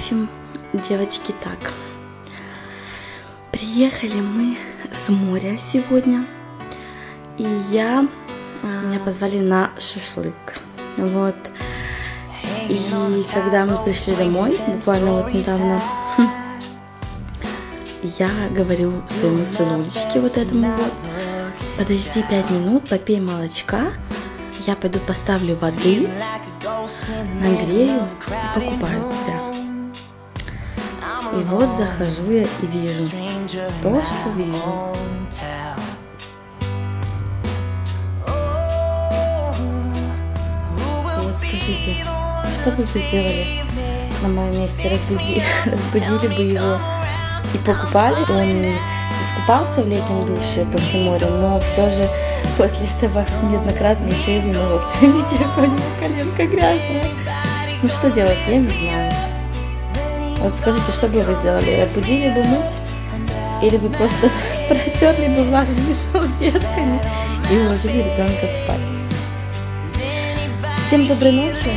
общем, девочки, так. Приехали мы с моря сегодня. И меня позвали на шашлык. Вот. И когда мы пришли домой, буквально вот недавно, я говорю своему сынулечке вот этому вот: подожди 5 минут, попей молочка, я пойду поставлю воды, нагрею и покупаю тебя. И вот захожу я и вижу то, что вижу. Вот скажите, что бы вы сделали на моем месте? Разбудили бы его и покупали? Он искупался в летнем душе после моря, но все же после этого неоднократно еще и вымылся. Видите, какая у него коленка грязная. Ну что делать, я не знаю. Вот скажите, что бы вы сделали? Будили бы мыть? Или бы просто протерли бы влажными салфетками и уложили ребенка спать? Всем доброй ночи.